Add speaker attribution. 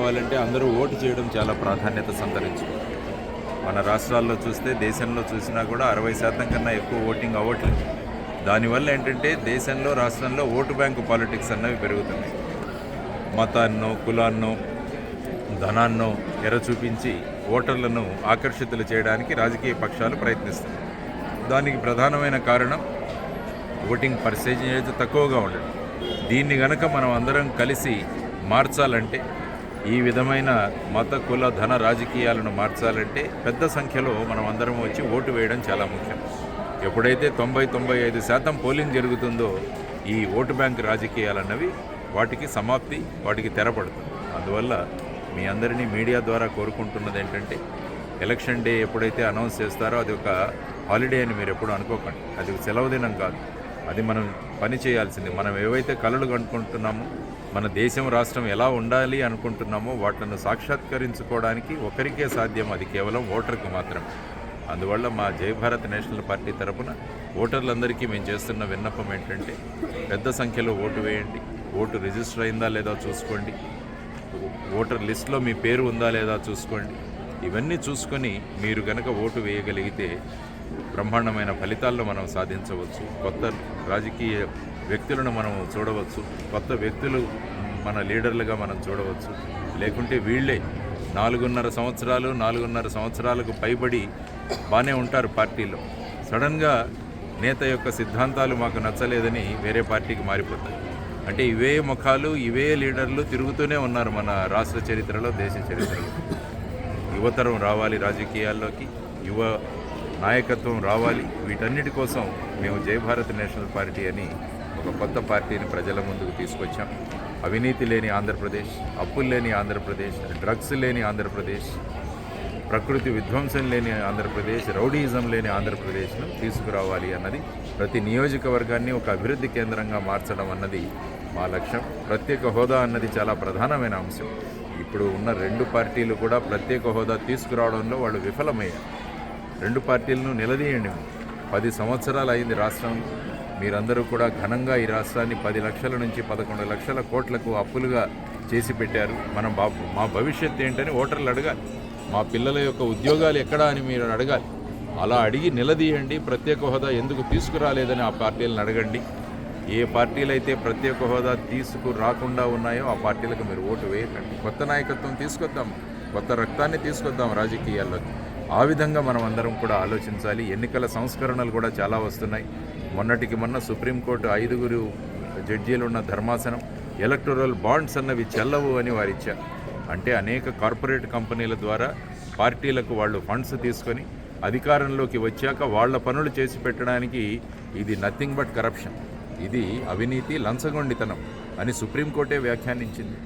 Speaker 1: కావాలంటే అందరూ ఓటు చేయడం చాలా ప్రాధాన్యత సంతరించుకుంది. మన రాష్ట్రాల్లో చూస్తే, దేశంలో చూసినా కూడా 60% కన్నా ఎక్కువ ఓటింగ్ అవ్వట్లేదు. దానివల్ల ఏంటంటే దేశంలో, రాష్ట్రంలో ఓటు బ్యాంకు పాలిటిక్స్ అన్నవి పెరుగుతున్నాయి. మతాన్నో, కులాన్నో, ధనాన్నో ఎర చూపించి ఓటర్లను ఆకర్షితులు చేయడానికి రాజకీయ పక్షాలు ప్రయత్నిస్తున్నాయి. దానికి ప్రధానమైన కారణం ఓటింగ్ పర్సెంటేజ్ తక్కువగా ఉండడం. దీన్ని గనక మనం అందరం కలిసి మార్చాలంటే, ఈ విధమైన మత, కుల, ధన రాజకీయాలను మార్చాలంటే పెద్ద సంఖ్యలో మనం అందరం వచ్చి ఓటు వేయడం చాలా ముఖ్యం. ఎప్పుడైతే 90-95% పోలింగ్ జరుగుతుందో ఈ ఓటు బ్యాంక్ రాజకీయాలన్నవి వాటికి సమాప్తి, వాటికి తెరపడుతుంది. అందువల్ల మీ అందరినీ మీడియా ద్వారా కోరుకుంటున్నది ఏంటంటే, ఎలక్షన్ డే ఎప్పుడైతే అనౌన్స్ చేస్తారో అది ఒక హాలిడే అని మీరు ఎప్పుడు అనుకోకండి. అది సెలవు దినం కాదు. అది మనం పని చేయాల్సింది. మనం ఏవైతే కలలు కనుక్కుంటున్నామో, మన దేశం, రాష్ట్రం ఎలా ఉండాలి అనుకుంటున్నామో వాటిని సాక్షాత్కరించుకోవడానికి ఒకరికే సాధ్యం. అది కేవలం ఓటర్కు మాత్రమే. అందువల్ల మా జై భారత్ నేషనల్ పార్టీ తరఫున ఓటర్లందరికీ మేము చేస్తున్న విన్నపం ఏంటంటే, పెద్ద సంఖ్యలో ఓటు వేయండి. ఓటు రిజిస్టర్ అయిందా లేదా చూసుకోండి. ఓటర్ లిస్టులో మీ పేరు ఉందా లేదా చూసుకోండి. ఇవన్నీ చూసుకొని మీరు గనక ఓటు వేయగలిగితే బ్రహ్మాండమైన ఫలితాల్లో మనం సాధించవచ్చు. కొత్త రాజకీయ వ్యక్తులను మనం చూడవచ్చు. కొత్త వ్యక్తులు మన లీడర్లుగా మనం చూడవచ్చు. లేకుంటే వీళ్ళే 4.5 సంవత్సరాలకు పైబడి బాగానే ఉంటారు పార్టీలో. సడన్గా నేత యొక్క సిద్ధాంతాలు మాకు నచ్చలేదని వేరే పార్టీకి మారిపోతాయి. అంటే ఇవే ముఖాలు, ఇవే లీడర్లు తిరుగుతూనే ఉన్నారు మన రాష్ట్ర చరిత్రలో, దేశ చరిత్రలో. యువతరం రావాలి రాజకీయాల్లోకి, యువ నాయకత్వం రావాలి. వీటన్నిటి కోసం మేము జై భారత్ నేషనల్ పార్టీ అని ఒక కొత్త పార్టీని ప్రజల ముందుకు తీసుకొచ్చాం. అవినీతి లేని ఆంధ్రప్రదేశ్, అప్పులు లేని ఆంధ్రప్రదేశ్, డ్రగ్స్ లేని ఆంధ్రప్రదేశ్, ప్రకృతి విధ్వంసం లేని ఆంధ్రప్రదేశ్, రౌడీయిజం లేని ఆంధ్రప్రదేశ్ను తీసుకురావాలి అన్నది, ప్రతి నియోజకవర్గాన్ని ఒక అభివృద్ధి కేంద్రంగా మార్చడం అన్నది మా లక్ష్యం. ప్రత్యేక హోదా అన్నది చాలా ప్రధానమైన అంశం. ఇప్పుడు ఉన్న 2 పార్టీలు కూడా ప్రత్యేక హోదా తీసుకురావడంలో వాళ్ళు విఫలమయ్యారు. 2 పార్టీలను నిలదీయండి. 10 సంవత్సరాలు అయింది రాష్ట్రంలో. మీరందరూ కూడా ఘనంగా ఈ రాష్ట్రాన్ని 10 లక్షల నుంచి 11 లక్షల కోట్లకు అప్పులుగా చేసి పెట్టారు. మా భవిష్యత్తు ఏంటని ఓటర్లు అడగాలి. మా పిల్లల యొక్క ఉద్యోగాలు ఎక్కడా అని మీరు అడగాలి. అలా అడిగి నిలదీయండి. ప్రత్యేక హోదా ఎందుకు తీసుకురాలేదని ఆ పార్టీలను అడగండి. ఏ పార్టీలు అయితే ప్రత్యేక హోదా తీసుకురాకుండా ఉన్నాయో ఆ పార్టీలకు మీరు ఓటు వేయకండి. కొత్త నాయకత్వం తీసుకొద్దాం, కొత్త రక్తాన్ని తీసుకొద్దాం రాజకీయాల్లోకి. ఆ విధంగా మనం అందరం కూడా ఆలోచించాలి. ఎన్నికల సంస్కరణలు కూడా చాలా వస్తున్నాయి. మొన్నటికి మొన్న సుప్రీంకోర్టు 5 జడ్జీలు ఉన్న ధర్మాసనం ఎలక్టోరల్ బాండ్స్ అన్నవి చెల్లవు అని వారిచ్చారు. అంటే అనేక కార్పొరేట్ కంపెనీల ద్వారా పార్టీలకు వాళ్ళు ఫండ్స్ తీసుకొని అధికారంలోకి వచ్చాక వాళ్ళ పనులు చేసి పెట్టడానికి ఇది నథింగ్ బట్ కరప్షన్, ఇది అవినీతి, లంచగొండితనం అని సుప్రీంకోర్టే వ్యాఖ్యానించింది.